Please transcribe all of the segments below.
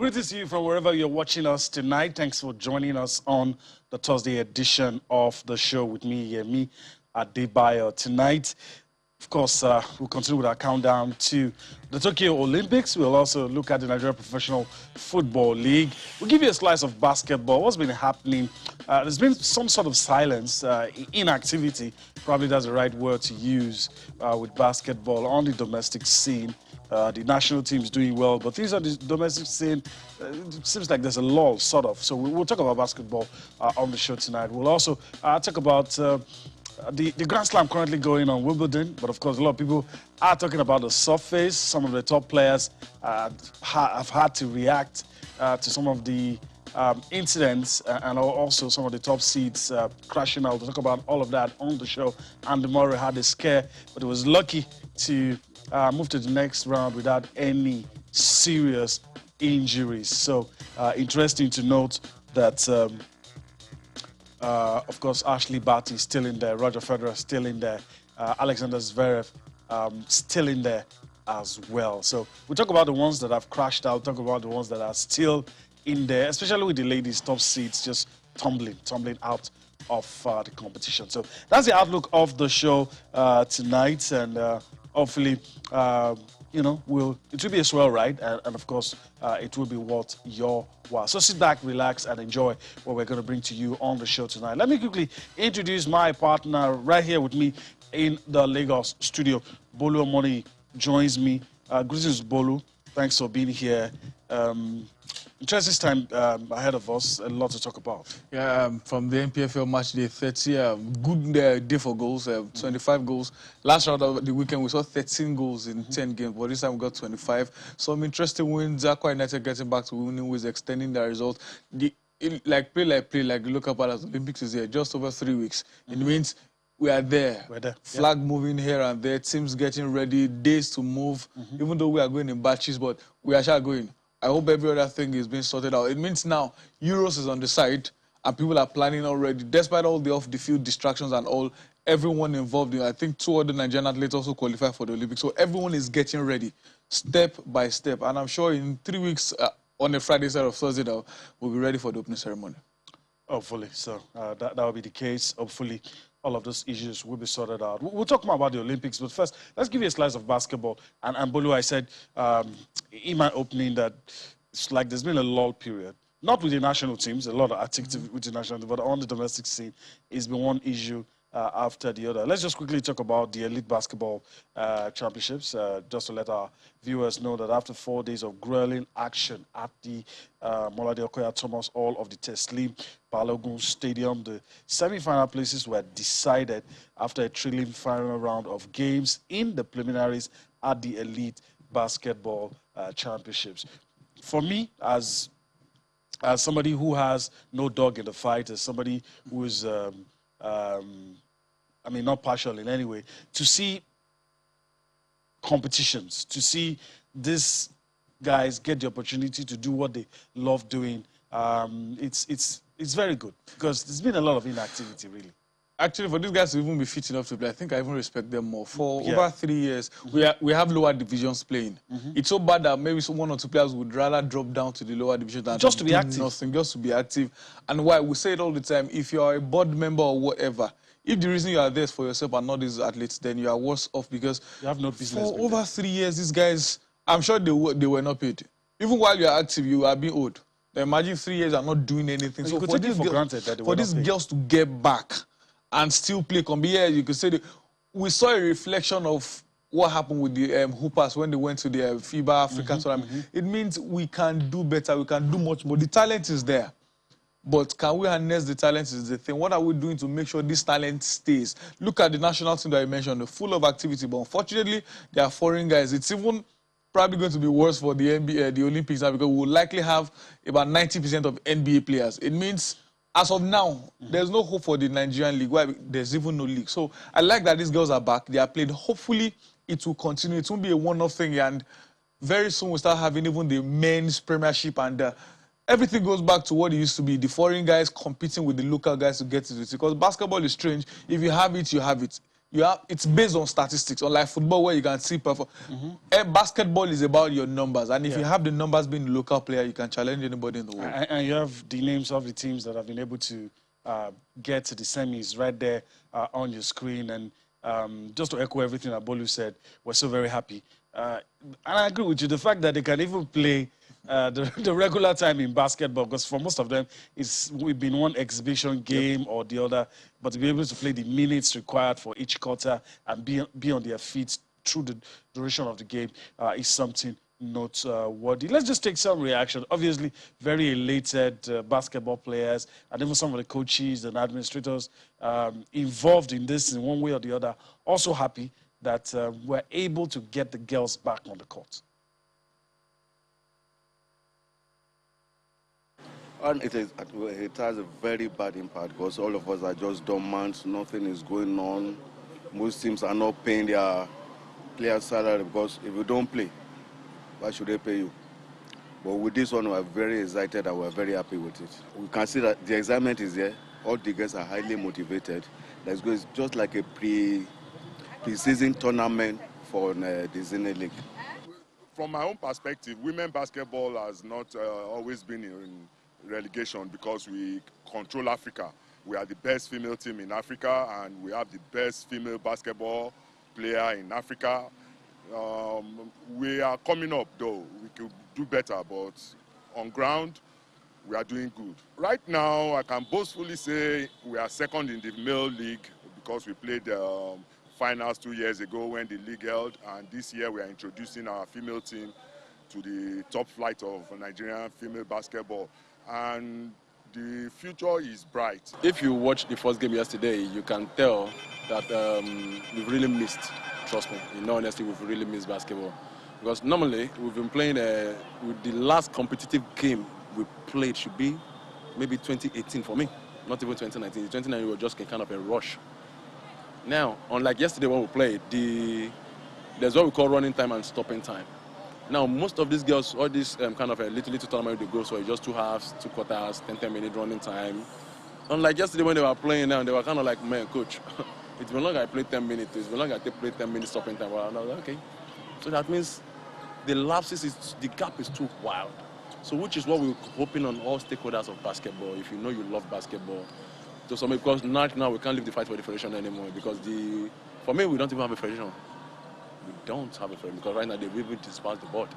Greetings to you from wherever you're watching us tonight. Thanks for joining us on the Thursday edition of the show with me, Yemi Adebayo. Tonight, of course, we'll continue with our countdown to the Tokyo Olympics. We'll also look at the Nigeria Professional Football League. We'll give you a slice of basketball. What's been happening? There's been some sort of silence, inactivity, probably that's the right word to use with basketball on the domestic scene. The national team is doing well, but things on the domestic scene, it seems like there's a lull, sort of. So we'll talk about basketball on the show tonight. We'll also talk about the Grand Slam currently going on Wimbledon, but of course a lot of people are talking about the surface. Some of the top players have had to react to some of the incidents and also some of the top seeds crashing out. We'll talk about all of that on the show. Andy Murray had a scare, but he was lucky to move to the next round without any serious injuries. So interesting to note that, of course, Ashley Barty is still in there, Roger Federer still in there, Alexander Zverev still in there as well. So we'll talk about the ones that have crashed out, talk about the ones that are still in there, especially with the ladies' top seeds just tumbling out of the competition. So that's the outlook of the show tonight, and hopefully, you know, it will be a swell ride, and of course, it will be worth your while. So sit back, relax, and enjoy what we're going to bring to you on the show tonight. Let me quickly introduce my partner right here with me in the Lagos studio. Bolu Omoni joins me. Greetings, Bolu. Thanks for being here. Interesting time ahead of us, a lot to talk about. Yeah, from the NPFL match day 30, good day for goals, 25 goals. Last round of the weekend, we saw 13 goals in 10 games, but this time we got 25. Some interesting wins. Aqua United getting back to winning ways, extending their result. Like play, like look up at the Olympics is here, just over 3 weeks. It means we are there. We're there. Flag moving here and there, teams getting ready, days to move, even though we are going in batches, but we are actually going. I hope every other thing is being sorted out. It means now Euros is on the side and people are planning already. Despite all the off-the-field distractions and all, everyone involved, I think 2 other Nigerian athletes also qualify for the Olympics. So everyone is getting ready, step by step. And I'm sure in 3 weeks, on a Friday instead of Thursday, now, we'll be ready for the opening ceremony. Hopefully. So that will be the case. Hopefully, all of those issues will be sorted out. We'll talk more about the Olympics, but first, let's give you a slice of basketball. And Bolu, I said in my opening that it's like there's been a lull period. Not with the national teams, a lot of activity with the national teams, but on the domestic scene, it's been one issue after the other. Let's just quickly talk about the Elite Basketball Championships, just to let our viewers know that after 4 days of grueling action at the Molade Okoya Thomas Hall of the Teslim Balogun Stadium, the semi-final places were decided after a thrilling final round of games in the preliminaries at the Elite Basketball Championships. For me, as somebody who has no dog in the fight, as somebody who is I mean, not partial in any way, to see competitions, to see these guys get the opportunity to do what they love doing, it's very good, because there's been a lot of inactivity, really. Actually, for these guys to even be fit enough to play, I think I even respect them more. For over 3 years, we have lower divisions playing. It's so bad that maybe 1 or 2 players would rather drop down to the lower division than just to be active. Nothing, just to be active. And why we say it all the time, if you are a board member or whatever, if the reason you are there is for yourself and not these athletes, then you are worse off, because you have no business. For over 3 years, these guys, I'm sure they were not paid. Even while you are active, you are being owed. Now imagine 3 years are not doing anything. So for these girls to get back and still play, you could say we saw a reflection of what happened with the Hoopers when they went to the FIBA Africa tournament. It means we can do better, we can do much more. The talent is there. But can we harness the talent is the thing. What are we doing to make sure this talent stays? Look at the national team that I mentioned, they're full of activity, but unfortunately, they are foreign guys. It's even probably going to be worse for the NBA, the Olympics now, because we'll likely have about 90% of NBA players. It means, as of now, there's no hope for the Nigerian league. Why? There's even no league. So I like that these girls are back. They are playing. Hopefully, it will continue. It won't be a one-off thing, and very soon we'll start having even the men's premiership, and everything goes back to what it used to be, the foreign guys competing with the local guys to get it. Because basketball is strange. If you have it, you have it. it's based on statistics, unlike football where you can see perform. Basketball is about your numbers, and if you have the numbers being a local player, you can challenge anybody in the world. And you have the names of the teams that have been able to get to the semis right there on your screen. And just to echo everything that Bolu said, we're so very happy. And I agree with you. The fact that they can even play the regular time in basketball, because for most of them, we've been one exhibition game or the other, but to be able to play the minutes required for each quarter and be on their feet through the duration of the game is something noteworthy. Let's just take some reaction. Obviously, very elated basketball players and even some of the coaches and administrators involved in this in one way or the other, also happy that we're able to get the girls back on the court. And it has a very bad impact because all of us are just dormant, nothing is going on. Most teams are not paying their players' salary because if you don't play, why should they pay you? But with this one, we're very excited and we're very happy with it. We can see that the excitement is there. All the girls are highly motivated. It's just like a pre-season tournament for the Zine League. From my own perspective, women basketball has not always been in relegation because we control Africa. We are the best female team in Africa and we have the best female basketball player in Africa. We are coming up though. We could do better, but on ground, we are doing good. Right now, I can boastfully say we are second in the male league because we played finals 2 years ago when the league held, and this year we are introducing our female team to the top flight of Nigerian female basketball. And the future is bright. If you watch the first game yesterday, you can tell that we've really missed, trust me, in all honesty, we've really missed basketball. Because normally, we've been playing, with the last competitive game we played should be maybe 2018 for me, not even 2019. 2019 we were just kind of a rush. Now, unlike yesterday when we played, there's what we call running time and stopping time. Now, most of these girls, all these kind of a little tournament they go, so it's just 2 halves, 2 quarters, 10-minute running time. Unlike yesterday when they were playing now, they were kind of like, man, coach, it's been long I played 10 minutes, it's been long I played 10 minutes stopping time. Well, I was like, okay. So that means the lapses, the gap is too wild. So which is what we're hoping on all stakeholders of basketball, if you know you love basketball. So because now we can't leave the fight for the federation anymore because for me, we don't even have a federation. We don't have a federation because right now they've even dispersed the board.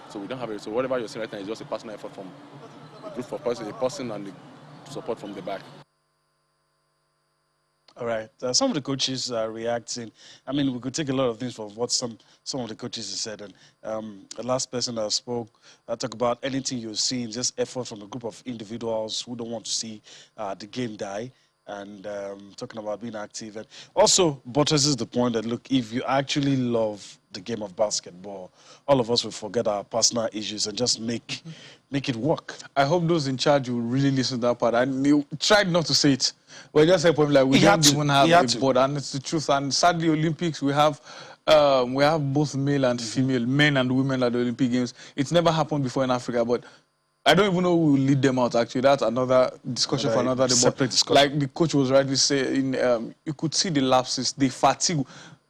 So we don't have it. So whatever you're saying right now is just a personal effort from a group of person, a person and the support from the back. All right. Some of the coaches are reacting. I mean, we could take a lot of things from what some of the coaches have said. And the last person that spoke talked about anything you're seeing, just effort from a group of individuals who don't want to see the game die. And talking about being active. And also, buttresses the point that, look, if you actually love the game of basketball, all of us will forget our personal issues and just make it work. I hope those in charge will really listen to that part. And you tried not to say it. But just a point like we don't even have a board, and it's the truth. And sadly, Olympics, we have both male and female, men and women at the Olympic Games. It's never happened before in Africa, but I don't even know who will lead them out, actually. That's another discussion for another day. Separate discussion. Like the coach was rightly saying, you could see the lapses, the fatigue.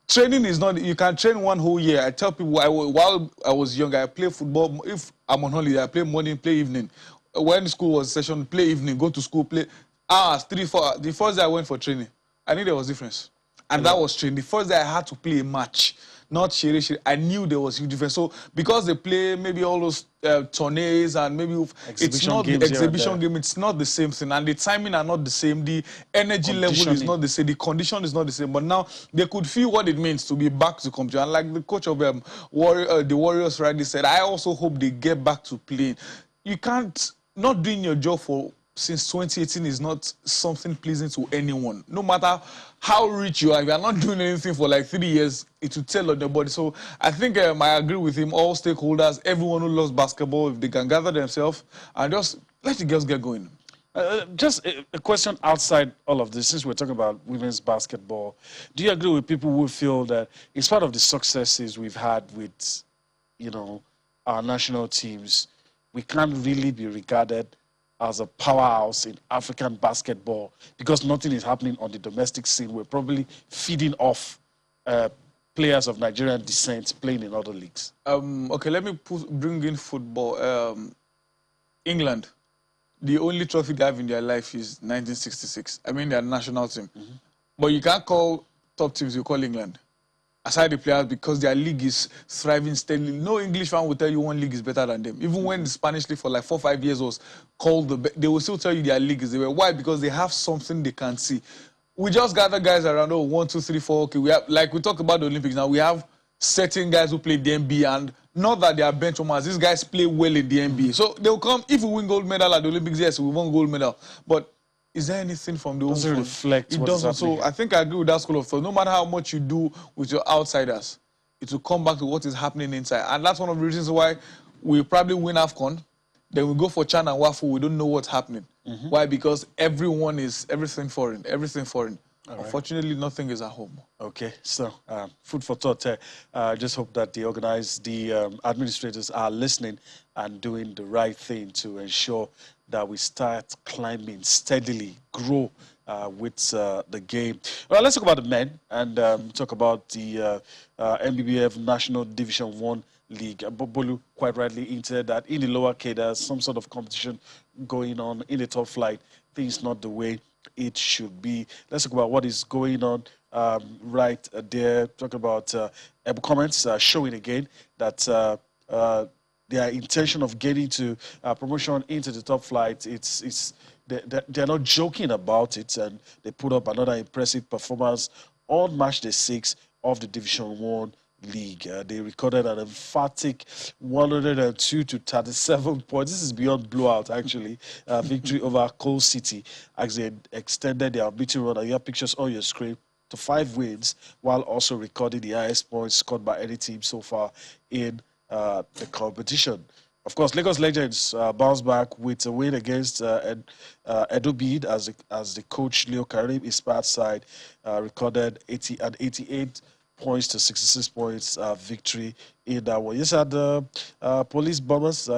Training is not, you can train one whole year. I tell people, while I was younger, I play football. If I'm on holiday, I play morning, play evening. When school was session, play evening, go to school, play hours, 3, 4. The first day I went for training, I knew there was difference. And that was training. The first day I had to play a match. Not shiri. I knew there was huge difference. So because they play maybe all those tourneys and maybe it's not the exhibition game, it's not the same thing. And the timing are not the same. The energy level is not the same. The condition is not the same. But now they could feel what it means to be back to competition. And like the coach of the Warriors rightly said, I also hope they get back to playing. You can't, not doing your job since 2018 is not something pleasing to anyone. No matter how rich you are, if you are not doing anything for like 3 years, it will tell on your body. So I think I agree with him, all stakeholders, everyone who loves basketball, if they can gather themselves and just let the girls get going. Just a question outside all of this, since we're talking about women's basketball, do you agree with people who feel that in spite of the successes we've had with, our national teams, we can't really be regarded as a powerhouse in African basketball because nothing is happening on the domestic scene. We're probably feeding off players of Nigerian descent playing in other leagues. Okay, let me bring in football. England, the only trophy they have in their life is 1966. I mean, their national team. But you can't call top teams, you call England. Aside the players, because their league is thriving steadily. No English fan will tell you one league is better than them. Even when the Spanish league for like 4 or 5 years was called they will still tell you their league is the way. Why? Because they have something they can see. We just gather guys around, 1, 2, 3, 4. Okay, we have, like we talk about the Olympics now, we have certain guys who play the NBA, and not that they are benchwarmers. These guys play well in the NBA. So they'll come, if we win gold medal at the Olympics, yes, we won gold medal. But is there anything from the doesn't reflect It what doesn't. is happening. So I think I agree with that school of thought. No matter how much you do with your outsiders, it will come back to what is happening inside. And that's one of the reasons why we probably win AFCON. Then we go for Chan and Wafu. We don't know what's happening. Why? Because everything foreign. Unfortunately, nothing is at home. Okay, so food for thought. Just hope that the administrators are listening and doing the right thing to ensure that we start climbing steadily, grow with the game. Well, let's talk about the men and talk about the NBBF National Division 1 League. Bolu quite rightly hinted that in the lower K, there's some sort of competition going on in the top flight. Things not the way it should be. Let's talk about what is going on right there. Talk about Ebu Comments showing again that their intention of getting to promotion into the top flight, they're not joking about it, and they put up another impressive performance on match day 6 of the Division 1 League. They recorded an emphatic 102-37 points. This is beyond blowout, actually. Victory over Coal City as they extended their unbeaten run. You have pictures on your screen to 5 wins, while also recording the highest points scored by any team so far in the competition. Of course, Lagos Legends bounced back with a win against Edo Bid as the coach Leo Karim Ispat side recorded 88 points to 66 points victory in that one. Yes, the Police Bombers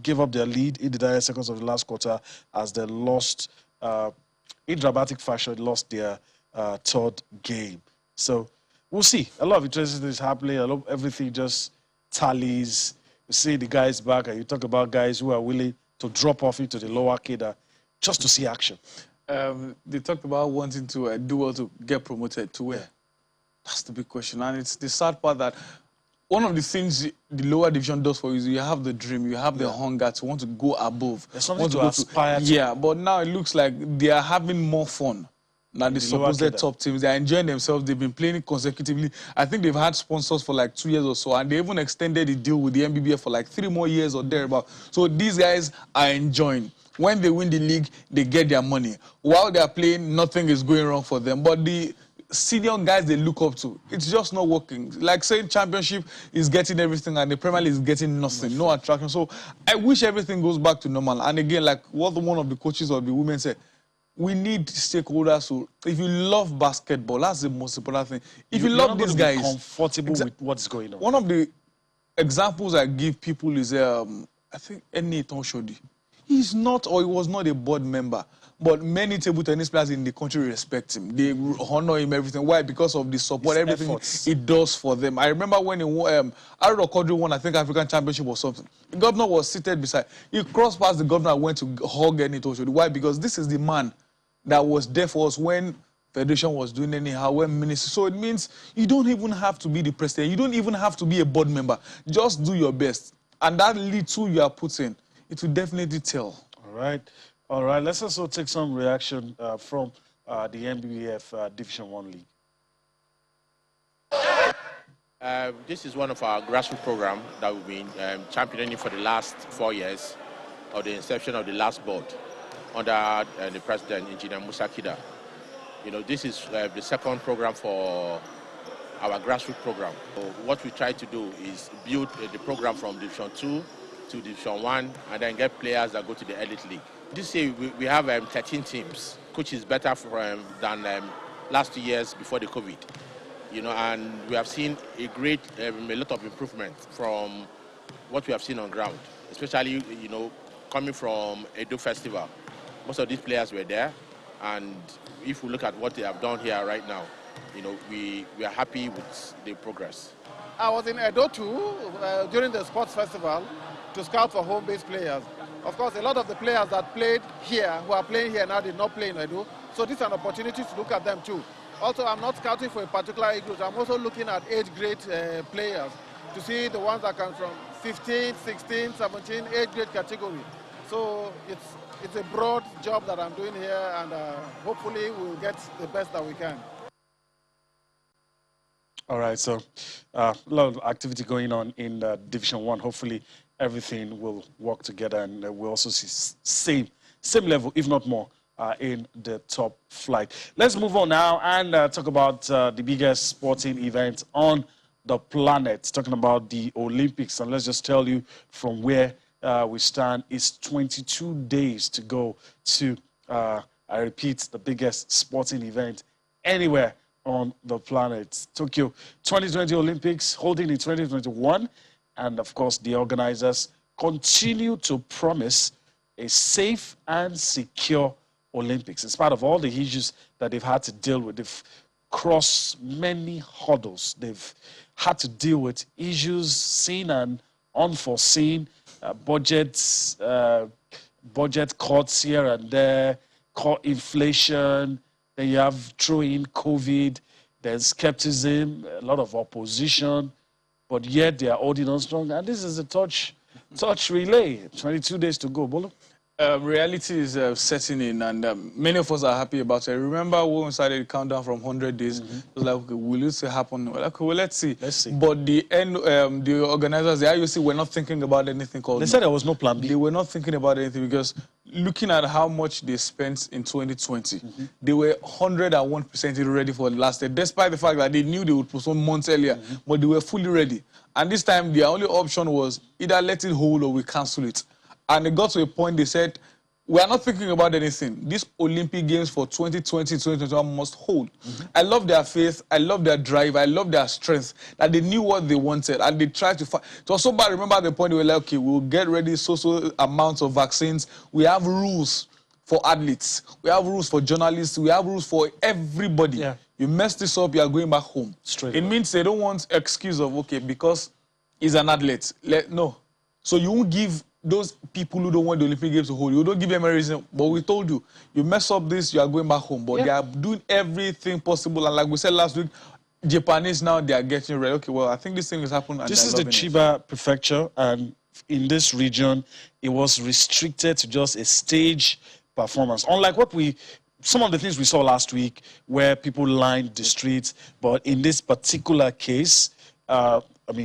gave up their lead in the 9 seconds of the last quarter as they lost, in dramatic fashion, lost their 3rd game. So we'll see. A lot of interesting things happening. I love everything just tallies. You see the guys back, and you talk about guys who are willing to drop off into the lower cadre just to see action. They talked about wanting to do well to get promoted to where? That's the big question. And it's the sad part that one of the things the lower division does for you is you have the dream, you have the hunger to want to go above. There's something to aspire to. Yeah, but now it looks like they are having more fun than the supposed top teams. They're enjoying themselves. They've been playing it consecutively. I think they've had sponsors for like 2 years or so, and they even extended the deal with the NBBF for like 3 more years or thereabout. So these guys are enjoying. When they win the league, they get their money. While they're playing, nothing is going wrong for them. But the senior guys they look up to, it's just not working. Like saying Championship is getting everything and the Premier League is getting nothing, no attraction. So I wish everything goes back to normal. And again, like what one of the coaches of the women said, we need stakeholders who, if you love basketball, that's the most important thing. If you love these guys, comfortable with what's going on. One of the examples I give people is, I think, Eniton Shodi. He's not, or he was not a board member, but many table tennis players in the country respect him. They honor him, everything. Why? Because of the support, His everything efforts. it does for them. I remember when he won, Aaron Okodri won, I think, African Championship or something. The governor was seated beside. He crossed past the governor and went to hug Eniton Shodi. Why? Because this is the man that was there for us when Federation was doing anyhow, when ministry. So it means you don't even have to be the president. You don't even have to be a board member. Just do your best. And that little you are putting, it will definitely tell. All right. All right. Let's also take some reaction from the NBBF Division 1 League. This is one of our grassroots programs that we've been championing for the last 4 years of the inception of the last board under the president, Engineer Musa Kida. You know, this is the second program for our grassroots program. So what we try to do is build the program from Division 2 to Division 1 and then get players that go to the elite league. This year we have 13 teams, which is better than last 2 years before the COVID. You know, and we have seen a lot of improvement from what we have seen on ground, especially, you know, coming from Edo Festival. Most of these players were there, and if we look at what they have done here right now, we are happy with the progress. I was in Edo too during the sports festival to scout for home-based players. Of course, a lot of the players that played here, who are playing here now, did not play in Edo. So this is an opportunity to look at them too. Also, I'm not scouting for a particular age group. I'm also looking at age grade players to see the ones that come from 15, 16, 17, age grade category. So it's a broad job that I'm doing here, and hopefully we'll get the best that we can. All right, so a lot of activity going on in Division 1. Hopefully everything will work together, and we'll also see same level, if not more, in the top flight. Let's move on now and talk about the biggest sporting event on the planet, talking about the Olympics. And let's just tell you from where we stand. It's 22 days to go to, I repeat, the biggest sporting event anywhere on the planet. Tokyo 2020 Olympics holding in 2021. And of course, the organizers continue to promise a safe and secure Olympics. In spite of all the issues that they've had to deal with, they've crossed many hurdles. They've had to deal with issues seen and unforeseen, budget cuts here and there, inflation. Then you have throw in COVID, there's skepticism, a lot of opposition, but yet they are holding on strong. And this is a touch relay. 22 days to go, Bolo. Reality is setting in, and many of us are happy about it. I remember when we started the countdown from 100 days, it was like, okay, will it happen? We're like, okay, well, let's see. Let's see. But the organizers, the IOC, were not thinking about anything called... They said there was no plan B. They were not thinking about anything because looking at how much they spent in 2020, they were 101% ready for the last year, despite the fact that they knew they would postpone months earlier, but they were fully ready. And this time, their only option was either let it hold or we cancel it. And it got to a point they said, we are not thinking about anything. These Olympic Games for 2020, 2021 must hold. I love their faith. I love their drive. I love their strength. That they knew what they wanted and they tried to fight. It was so bad. Remember at the point they were like, okay, we'll get ready so amounts of vaccines. We have rules for athletes. We have rules for journalists. We have rules for everybody. Yeah. You mess this up, you are going back home. Straight it away. means they don't want excuse of, okay, because he's an athlete. No. So you won't give those people who don't want the Olympic Games to hold, you don't give them a reason. But we told you, you mess up this, you are going back home. But they are doing everything possible. And like we said last week, Japanese now, they are getting ready. Okay, well, I think this thing has happened. And this is the Chiba prefecture, and in this region, it was restricted to just a stage performance. Unlike some of the things we saw last week, where people lined the streets, but in this particular case,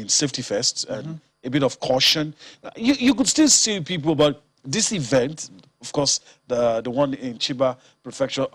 safety first, and a bit of caution. You could still see people, but this event, of course, the one in Chiba prefecture,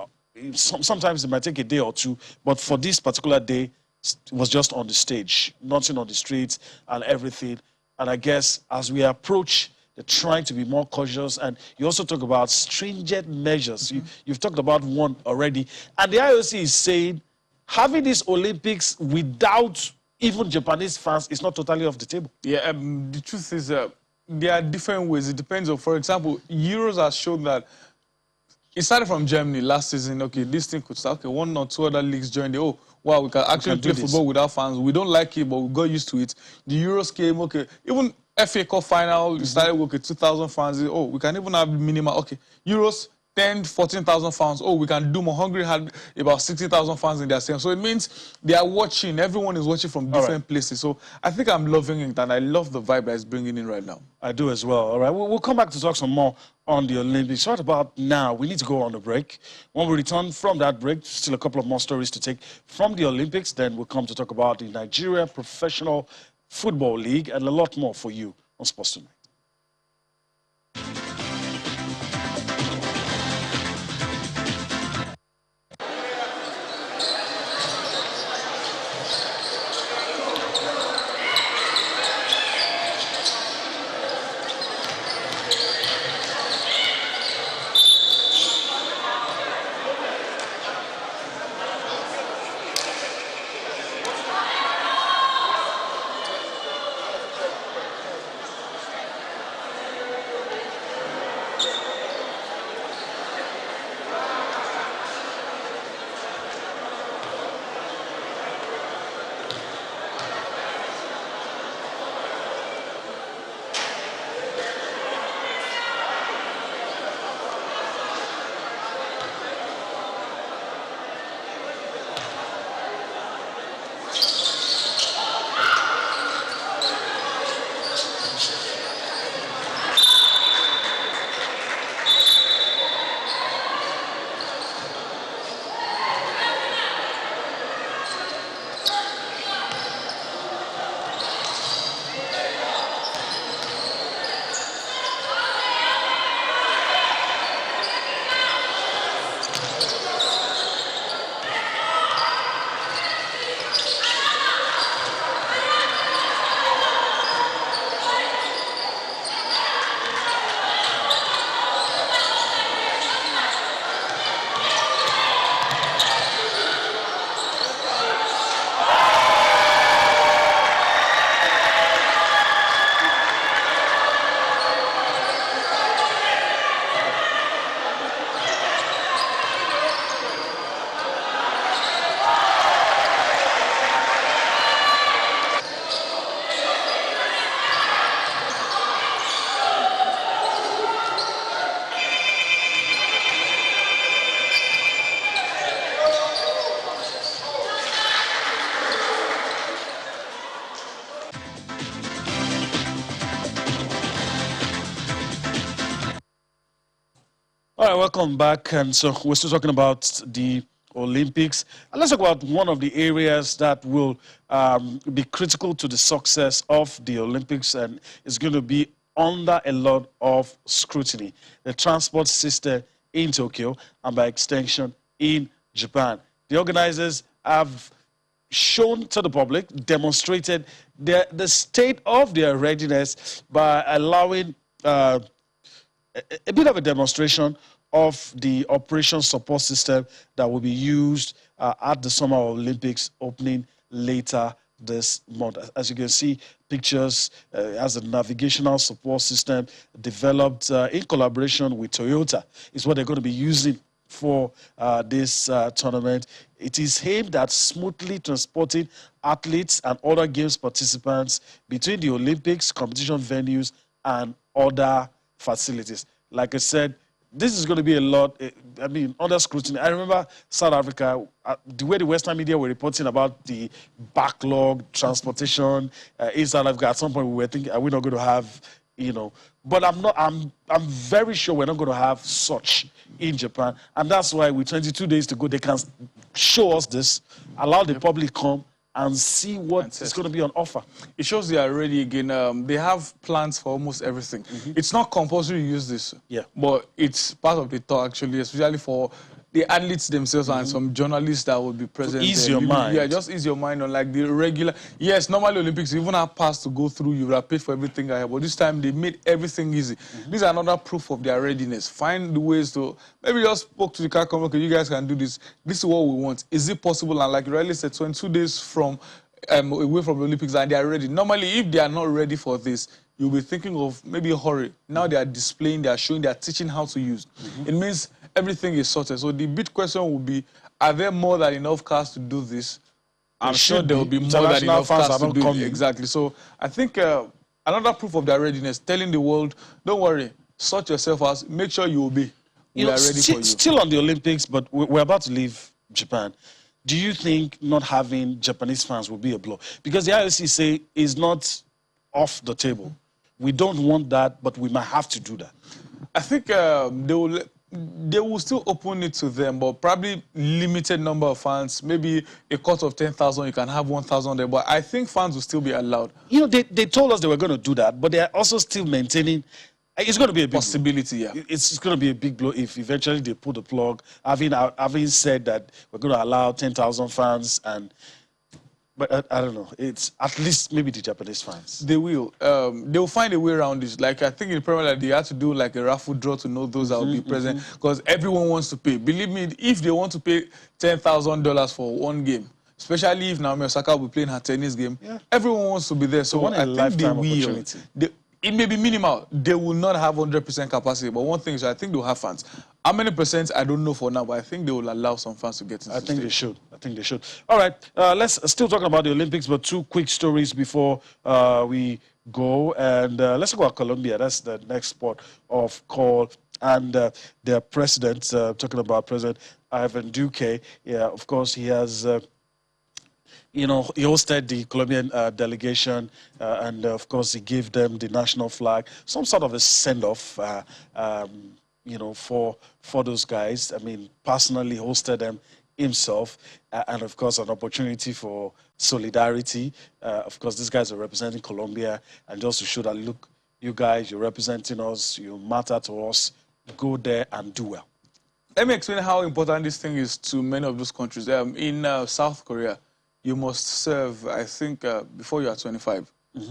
sometimes it might take a day or two, but for this particular day, it was just on the stage, nothing on the streets and everything. And I guess as we approach, they're trying to be more cautious. And you also talk about stringent measures. You've talked about one already. And the IOC is saying having these Olympics without even Japanese fans is not totally off the table. Yeah, the truth is there are different ways. It depends on, for example, Euros has shown that it started from Germany last season. Okay, this thing could start. Okay, one or two other leagues joined. Oh, wow, we can actually play football without fans. We don't like it, but we got used to it. The Euros came, okay, even FA Cup final, we started with, okay, 2,000 fans. Oh, we can even have minimal. Okay, Euros, 10, 14,000 fans. Oh, we can do more. Hungary had about 60,000 fans in their stadium. So it means they are watching. Everyone is watching from different places. So I think I'm loving it, and I love the vibe that it's bringing in right now. I do as well. All right, we'll come back to talk some more on the Olympics. What about now? We need to go on a break. When we return from that break, still a couple of more stories to take from the Olympics. Then we'll come to talk about the Nigeria Professional Football League and a lot more for you on Sports Tonight. right, welcome back. And so we're still talking about the Olympics. And let's talk about one of the areas that will be critical to the success of the Olympics and is going to be under a lot of scrutiny. The transport system in Tokyo and by extension in Japan. The organizers have shown to the public, demonstrated the state of their readiness by allowing a bit of a demonstration of the operation support system that will be used at the Summer Olympics opening later this month. As you can see, pictures as a navigational support system developed in collaboration with Toyota is what they're going to be using for this tournament. It is aimed at smoothly transporting athletes and other games participants between the Olympics, competition venues, and other facilities. Like I said, this is going to be a lot, I mean, under scrutiny. I remember South Africa, the way the Western media were reporting about the backlog, transportation in South Africa. At some point, we were thinking, are we not going to have, you know, but I'm very sure we're not going to have such in Japan. And that's why with 22 days to go, they can show us this, allow the public come and see what is going to be on offer. It shows they are ready again. They have plans for almost everything. It's not compulsory to use this, but it's part of the talk, actually, especially for the athletes themselves and some journalists that will be present. To ease your mind. Yeah, just ease your mind on like the regular. Yes, normally Olympics, you even have pass to go through, you would have paid for everything I have, but this time they made everything easy. This is another proof of their readiness. Find the ways to, maybe just spoke to the car company, okay, you guys can do this. This is what we want. Is it possible? And like Riley said, 22 days from away from the Olympics and they are ready. Normally, if they are not ready for this, you'll be thinking of maybe a hurry. Now they are displaying, they are showing, they are teaching how to use. It means everything is sorted. So the big question will be, are there more than enough cars to do this? I'm sure there will be more than enough cars to do it. Exactly. So I think another proof of their readiness, telling the world, don't worry, sort yourself out, make sure you obey. We are ready for you. Still on the Olympics, but we're about to leave Japan. Do you think not having Japanese fans will be a blow? Because the IOC say is not off the table. We don't want that, but we might have to do that. I think they will still open it to them, but probably limited number of fans. Maybe a cut of 10,000, you can have 1,000 there. But I think fans will still be allowed. You know, they told us they were going to do that, but they are also still maintaining. It's going to be a big possibility, blow. It's going to be a big blow if eventually they pull the plug. Having said that we're going to allow 10,000 fans and. But I don't know. It's at least maybe the Japanese fans. They will. They will find a way around this. Like I think in the Premier League, they had to do like a raffle draw to know those that will be present because everyone wants to pay. Believe me, if they want to pay $10,000 for one game, especially if Naomi Osaka will be playing her tennis game, everyone wants to be there. So I think they will. It may be minimal. They will not have 100% capacity. But one thing is, I think they'll have fans. How many percent, I don't know for now, but I think they will allow some fans to get into the stage. I think they should. All right, let's still talking about the Olympics, but two quick stories before we go. And let's talk about Colombia. That's the next sport of call. And their president, talking about President Ivan Duque, of course, he has... you know, he hosted the Colombian delegation, and of course, he gave them the national flag, some sort of a send-off, you know, for those guys. I mean, personally hosted them himself, and of course, an opportunity for solidarity. Of course, these guys are representing Colombia, and just to show that, look, you guys, you're representing us, you matter to us, go there and do well. Let me explain how important this thing is to many of those countries. In South Korea, you must serve, I think, before you are 25.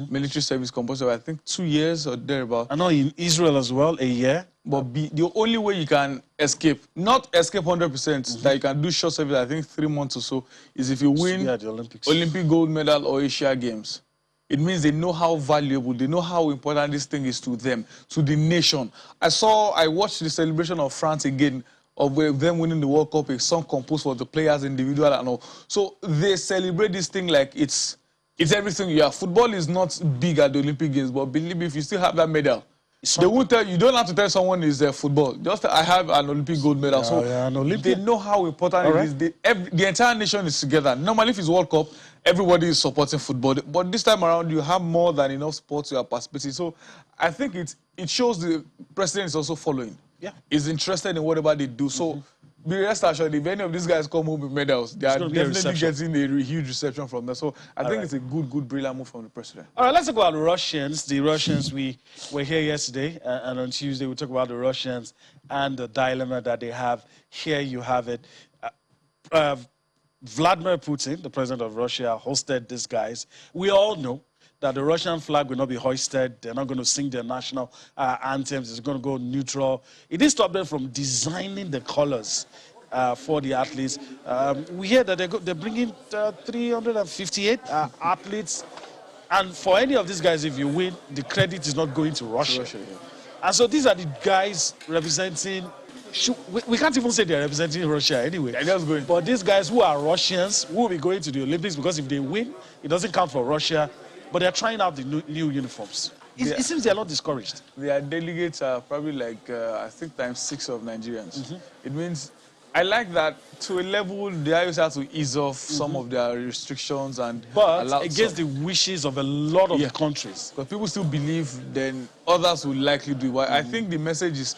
Military service compulsory, I think 2 years or thereabout. I know in Israel as well, a year. But the only way you can escape, not escape 100%, that you can do short service, I think 3 months or so, is if you win the Olympics. Olympic gold medal or Asia Games. It means they know how valuable, they know how important this thing is to them, to the nation. I watched the celebration of France again, of them winning the World Cup, a song composed for the players, individual and all. So they celebrate this thing like it's everything. Yeah, football is not big at the Olympic Games, but believe me, if you still have that medal, they won't tell you. Don't have to tell someone it's football. Just I have an Olympic gold medal. So they know how important it is. The entire nation is together. Normally, if it's World Cup, everybody is supporting football. But this time around, you have more than enough sports you are participating. So I think it shows the president is also following. is interested in whatever they do. So be rest assured, if any of these guys come home with medals, they are definitely getting a huge reception from them. So I think it's a good, brilliant move from the president. All right, let's talk about the Russians. The Russians, we were here yesterday, and on Tuesday we talk about the Russians and the dilemma that they have. Here you have it. Vladimir Putin, the president of Russia, hosted these guys. We all know that the Russian flag will not be hoisted. They're not going to sing their national anthems. It's going to go neutral. It didn't stop them from designing the colors for the athletes. We hear that they're bringing 358 athletes. And for any of these guys, if you win, the credit is not going to Russia. And so these are the guys representing... We can't even say they're representing Russia anyway. But these guys who are Russians who will be going to the Olympics, because if they win, it doesn't count for Russia. But they're trying out the new uniforms. It seems they're not discouraged. Their delegates are probably like, I think, ×6 of Nigerians. It means, I like that to a level, they always have to ease off some of their restrictions and but against the wishes of a lot of the countries. Because people still believe, then others will likely do it. I think the message is,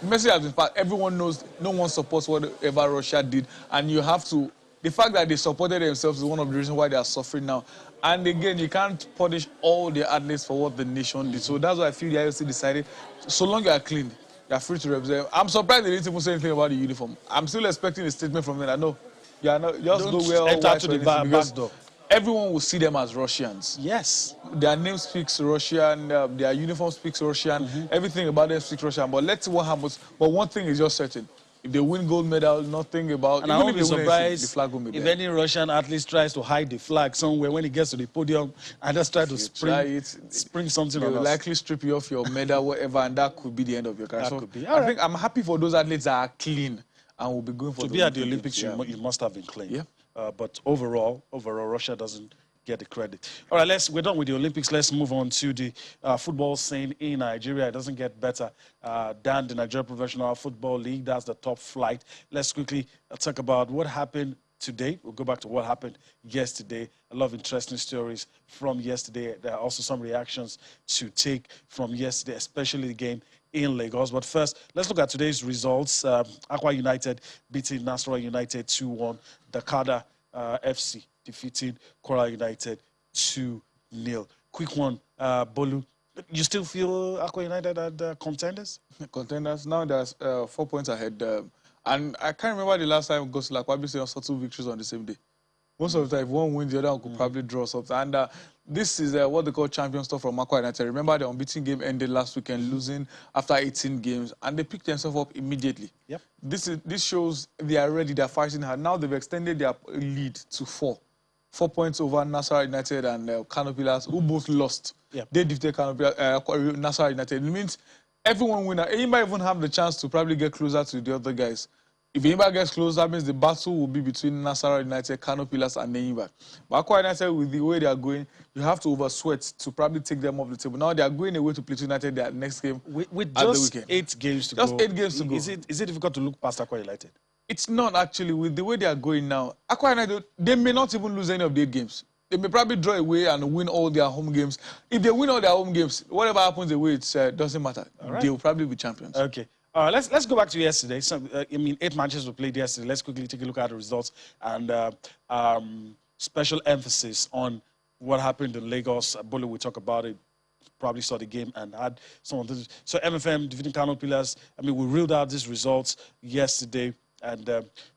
has been passed. Everyone knows, no one supports whatever Russia did, and you have to. The fact that they supported themselves is one of the reasons why they are suffering now. And again, you can't punish all the athletes for what the nation did. So that's why I feel the IOC decided, so long you are clean, you are free to represent. I'm surprised they didn't even say anything about the uniform. I'm still expecting a statement from them. I know, you are not, just go well. Enter to the back door. Everyone will see them as Russians. Yes. Their name speaks Russian, their uniform speaks Russian, everything about them speaks Russian. But let's see what happens. But one thing is just certain. If they win gold medal, nothing about... And I won't be surprised the flag will be there. if any Russian athlete tries to hide the flag somewhere when he gets to the podium and just try to spring something on us. They'll likely strip you off your medal, whatever, and that could be the end of your career. That could be. I think I'm happy for those athletes that are clean and will be going for to be at the Olympics. You must have been clean. Yeah. But overall, Russia doesn't get the credit. All right, we're done with the Olympics. Let's move on to the football scene in Nigeria. It doesn't get better than the Nigeria Professional Football League. That's the top flight. Let's quickly talk about what happened today. We'll go back to what happened yesterday. A lot of interesting stories from yesterday. There are also some reactions to take from yesterday, especially the game in Lagos. But first, let's look at today's results. Akwa United beating Nasarawa United 2-1. Dakada FC defeating Kwara United 2-0. Quick one, Bolu. You still feel Akwa United are contenders? Contenders. Now there's 4 points ahead. And I can't remember the last time Ghost Lakwabi saw 2 victories on the same day. Most of the time, if one wins, the other one could probably draw something. And this is what they call champion stuff from Akwa United. Remember, the unbeaten game ended last weekend, losing after 18 games, and they picked themselves up immediately. Yep. This shows they are ready, they're fighting hard. Now they've extended their lead to 4. 4 points over Nasarawa United and Kano Pillars, who both lost. Yep. They defeated Nasarawa United. It means everyone winner. Enyimba even have the chance to probably get closer to the other guys. If Enyimba gets close, that means the battle will be between Nasarawa United, Kano Pillars, and Enyimba. But Akwa United, with the way they are going, you have to oversweat to probably take them off the table. Now they are going away to Plateau United their next game with at just the weekend. 8 games to go. Just 8 games to go. Is it difficult to look past Akwa United? It's not actually, with the way they are going now. Akwa United, they may not even lose any of the 8 games. They may probably draw away and win all their home games. If they win all their home games, whatever happens away, it doesn't matter. Right. They will probably be champions. Okay. Let's go back to yesterday. So, 8 matches were played yesterday. Let's quickly take a look at the results and special emphasis on what happened in Lagos. Bolu will talk about it. Probably saw the game and had some of this. So MFM defeating Kano Pillars. We reeled out these results yesterday, and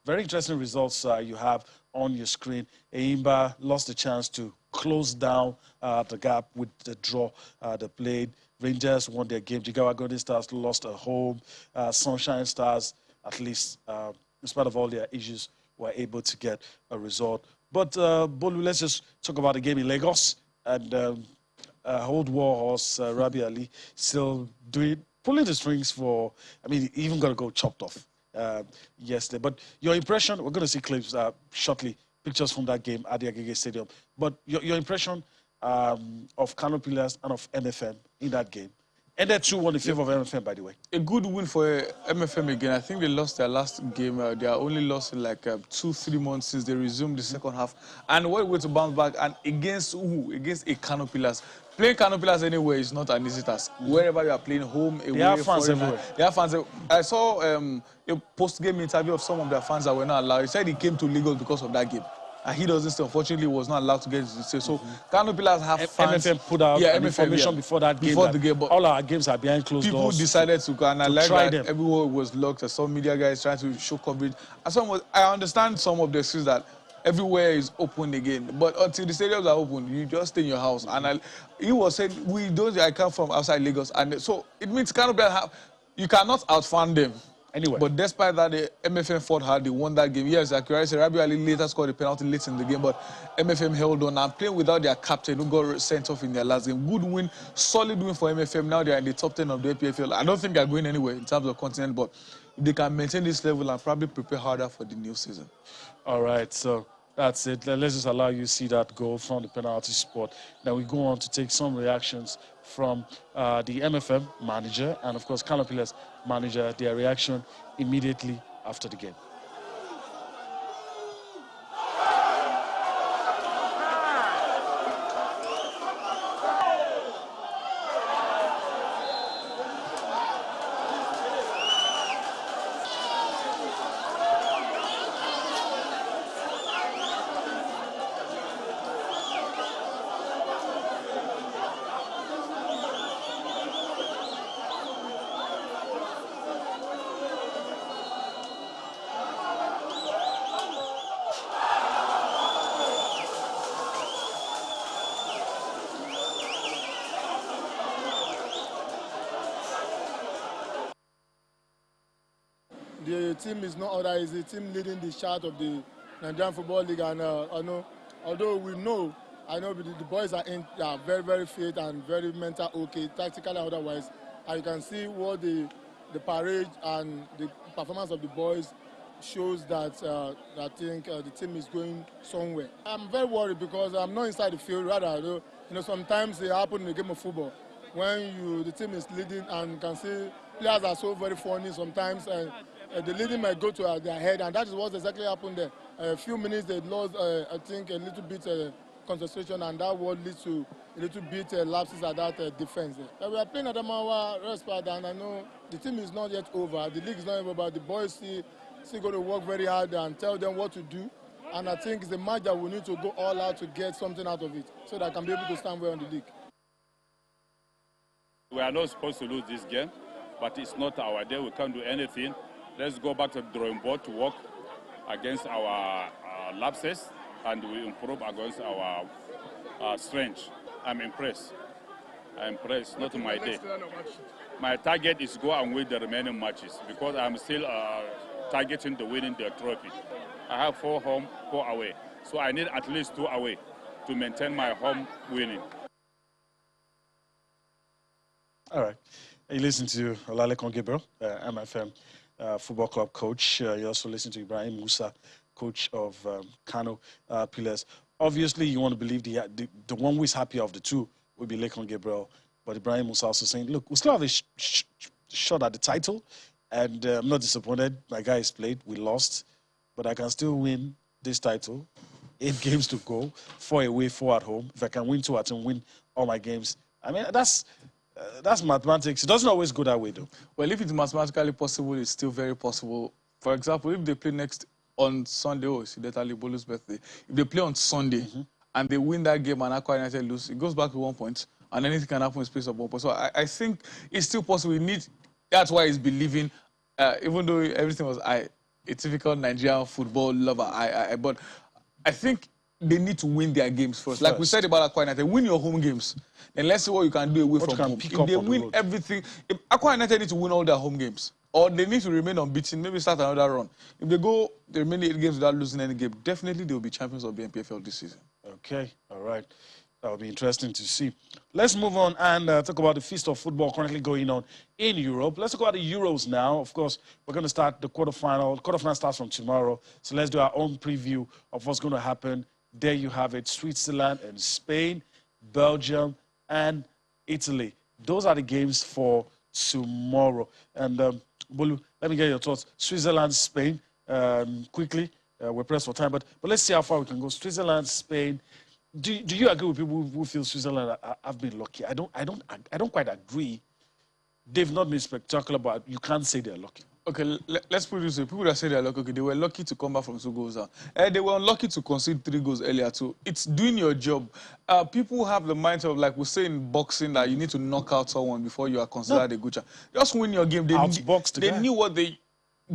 very interesting results you have on your screen. Enyimba lost the chance to close down the gap with the draw they played. Rangers won their game. Jigawa Golden Stars lost at home. Sunshine Stars, at least, in spite of all their issues, were able to get a result. But, Bolu, let's just talk about the game in Lagos. And old war horse, Rabi Ali, still pulling the strings for, he even got to go chopped off yesterday. But your impression, we're going to see clips shortly, pictures from that game at the Agege Stadium. But your impression of Kano Pillars and of MFM in that game. And that 2-1 in favor of MFM, by the way. A good win for MFM again. I think they lost their last game. They are only lost in like 2-3 months since they resumed the second half. And what a way to bounce back. And against who? Against a Kano Pillars. Playing Kano Pillars anywhere is not an easy task. Wherever you are playing, home, away, They have fans foreign, everywhere. they have fans. I saw a post-game interview of some of their fans that were not allowed. He said he came to Lagos because of that game. And he doesn't stay. Unfortunately, was not allowed to get to stay. So Kano Pillars have fans. MFM put out information before that game. Before the game, but all our games are behind closed people doors. People decided to go, and I like try that them. everywhere was locked. I saw media guys trying to show coverage. I understand some of the things that everywhere is open again, but until the stadiums are open, you just stay in your house. And he was saying, I come from outside Lagos, and so it means Kano Pillars you cannot outfund them. Anyway. But despite that, the MFM fought hard. They won that game. Yes, Rabiu Ali later scored a penalty late in the game, but MFM held on and playing without their captain who got sent off in their last game. Good win, solid win for MFM. Now they are in the top 10 of the APFL. I don't think they're going anywhere in terms of continent, but if they can maintain this level and probably prepare harder for the new season. All right, so that's it. Let's just allow you to see that goal from the penalty spot. Now we go on to take some reactions from the MFM manager and, of course, Kano Pillars manager, their reaction immediately after the game. The team is not other, it's the team leading the chart of the Nigerian Football League, and I know, although I know the boys are very, very fit and very mental okay, tactically and otherwise. And you can see what the parade and the performance of the boys shows that I think the team is going somewhere. I'm very worried because I'm not inside the field, rather, sometimes it happens in a game of football when the team is leading and you can see players are so very funny sometimes. The leading might go to their head, and that is what exactly happened there. A few minutes they lost, I think, a little bit concentration, and that would lead to a little bit lapses at that defense there. We are playing Adamawa, Respad, and I know the team is not yet over. The league is not over, but the boys still going to work very hard and tell them what to do. And I think it's a match that we need to go all out to get something out of it so that I can be able to stand well on the league. We are not supposed to lose this game, but it's not our day. We can't do anything. Let's go back to the drawing board to work against our lapses, and we improve against our strength. I'm impressed. Not my day. My target is to go and win the remaining matches because I'm still targeting the winning the trophy. I have 4 home, 4 away. So I need at least 2 away to maintain my home winning. All right. You listen to Olalekun Gabriel, MFM Football Club coach. You also listen to Ibrahim Musa, coach of Kano Pillars. Obviously, you want to believe the one who is happy of the two will be Lekon Gabriel. But Ibrahim Musa also saying, look, we still have a shot at the title. And I'm not disappointed. My guys played. We lost. But I can still win this title. 8 games to go. 4 away, 4 at home. If I can win 2 at home, win all my games. I mean, that's mathematics. It doesn't always go that way, though. Well, if it's mathematically possible, it's still very possible. For example, if they play next on Sunday, it's Sideta Bolu's birthday. If they play on Sunday and they win that game and Akwa United lose, it goes back to 1 point, and anything can happen in space of 1 point. So I think it's still possible. That's why he's believing, even though everything was a typical Nigerian football lover. But I think they need to win their games first. Like we said about Akwa United, win your home games. Then let's see what you can do away from home. If they win everything, if Akwa United need to win all their home games, or they need to remain unbeaten, maybe start another run. If they go the remaining 8 games without losing any game, definitely they will be champions of the NPFL this season. Okay, all right. That will be interesting to see. Let's move on and talk about the feast of football currently going on in Europe. Let's talk about the Euros now. Of course, we're going to start the quarterfinal. Quarterfinal starts from tomorrow. So let's do our own preview of what's going to happen. There you have it, Switzerland and Spain, Belgium and Italy. Those are the games for tomorrow. And Bolu, let me get your thoughts. Switzerland, Spain, quickly. We're pressed for time, but let's see how far we can go. Switzerland, Spain, Do you agree with people who feel Switzerland have been lucky? I don't quite agree. They've not been spectacular, but you can't say they're lucky. Okay, let's put it this way. People that say they're lucky, okay, they were lucky to come back from 2 goals down. They were unlucky to concede 3 goals earlier too. It's doing your job. People have the mindset of, like we say in boxing, that you need to knock out someone before you are considered a good champ. Just win your game. They knew what they...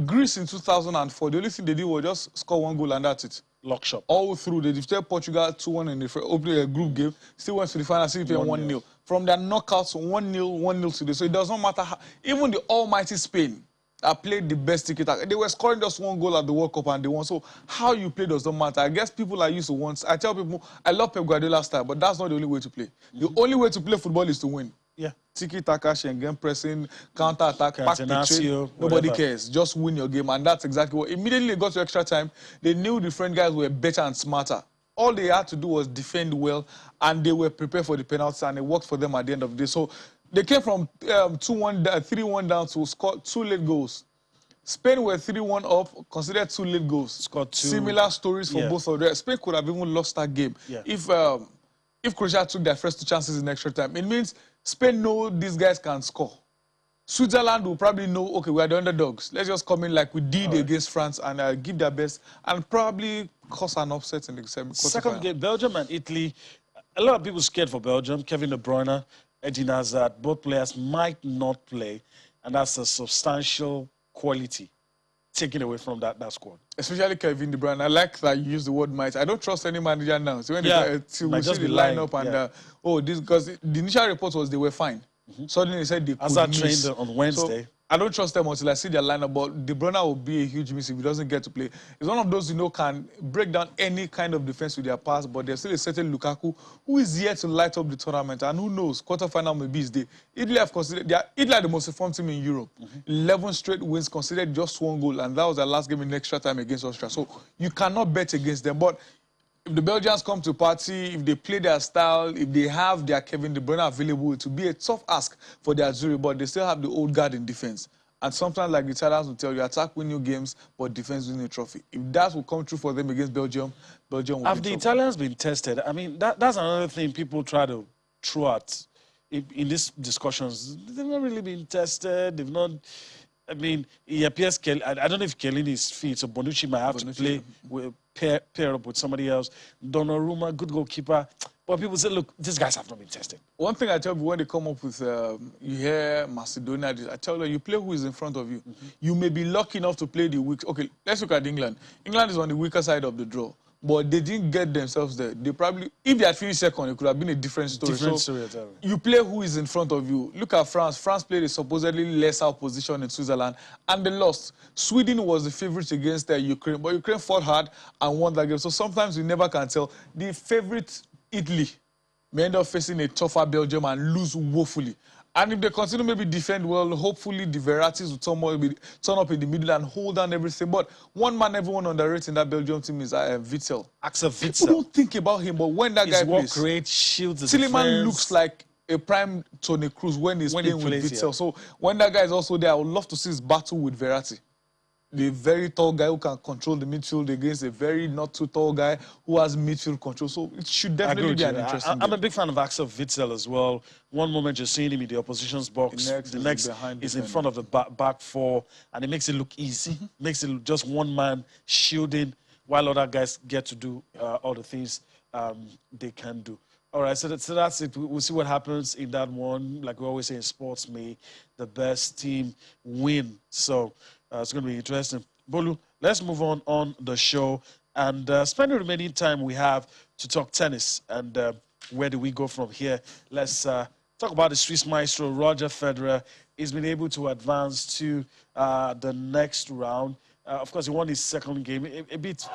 Greece in 2004, the only thing they did was just score 1 goal and that's it. Lock shop. All through, they defeated Portugal 2-1 in the opening group game, still went to the final, still playing 1-0. From their knockouts, 1-0, 1-0 today. So it does not matter how... Even the almighty Spain that played the best ticket, they were scoring just 1 goal at the World Cup and they won. So how you play does not matter. I guess people are used to once. I tell people, I love Pep Guardiola's style, but that's not the only way to play. The only way to play football is to win. Yeah. Tiki-taka, Schengen pressing, counter-attack, pack the train. Nobody cares. Just win your game. And that's exactly what... Immediately they got to extra time, they knew the French guys were better and smarter. All they had to do was defend well, and they were prepared for the penalties, and it worked for them at the end of the day. So they came from 3-1 down to score 2 late goals. Spain were 3-1 up, considered 2 late goals. Scored 2. Similar stories for both of them. Spain could have even lost that game if Croatia took their first 2 chances in extra time. It means Spain know these guys can score. Switzerland will probably know, okay, we are the underdogs. Let's just come in like we did against France and give their best and probably cause an upset in the second game. Belgium and Italy. A lot of people scared for Belgium. Kevin De Bruyne, Eden Hazard, both players might not play, and that's a substantial quality taken away from that squad. Especially Kevin De Bruyne. I like that you use the word might. I don't trust any manager now. So when we see the lineup and because the initial report was they were fine. Suddenly they said they could Hazard trained on Wednesday. So I don't trust them until I see their lineup, but De Bruyne will be a huge miss if he doesn't get to play. He's one of those, can break down any kind of defense with their pass, but there's still a certain Lukaku who is yet to light up the tournament, and who knows, quarterfinal may be his day. Italy have considered, Italy are the most informed team in Europe. 11 straight wins, considered just 1 goal, and that was their last game in extra time against Austria. So you cannot bet against them, but if the Belgians come to party, if they play their style, if they have their Kevin De Bruyne available, it will be a tough ask for their Azzurri, but they still have the old guard in defense. And sometimes, like the Italians will tell you, attack win your games, but defense win a trophy. If that will come true for them against Belgium, Belgium will Have the Italians been tested? I mean, that's another thing people try to throw at in these discussions. They've not really been tested. They've not... I mean, it appears... I don't know if Chiellini is fit, so Bonucci might have to play pair up with somebody else. Donnarumma, good goalkeeper. But people say, look, these guys have not been tested. One thing I tell you when they come up with, you hear Macedonia, I tell you, you play who is in front of you. You may be lucky enough to play the weak. Okay, let's look at England. England is on the weaker side of the draw. But they didn't get themselves there. They probably, if they had finished second, it could have been a different story. You play who is in front of you. Look at France. France played a supposedly lesser opposition in Switzerland, and they lost. Sweden was the favorite against Ukraine, but Ukraine fought hard and won that game. So sometimes you never can tell. The favorite, Italy, may end up facing a tougher Belgium and lose woefully. And if they continue maybe defend well, hopefully the Verrattis will turn up in the middle and hold down everything. But one man everyone underrates in that Belgium team is Witsel. Axel Witsel. People don't think about him, but when that guy plays, creates shields the Tielemans looks like a prime Toni Kroos when he's playing with Witsel. So when that guy is also there, I would love to see his battle with Verratti. The very tall guy who can control the midfield against a very not too tall guy who has midfield control. So it should definitely be an interesting game. I'm a big fan of Axel Witsel as well. One moment you're seeing him in the opposition's box, the next is in front of the back four, and it makes it look easy. Makes it look just one man shielding while other guys get to do all the things they can do. All right, so that's it. We'll see what happens in that one. Like we always say in sports, may the best team win. So it's going to be interesting. Bolu, let's move on the show and spend the remaining time we have to talk tennis. And where do we go from here? Let's talk about the Swiss maestro, Roger Federer. He's been able to advance to the next round. Of course, he won his second game. A bit...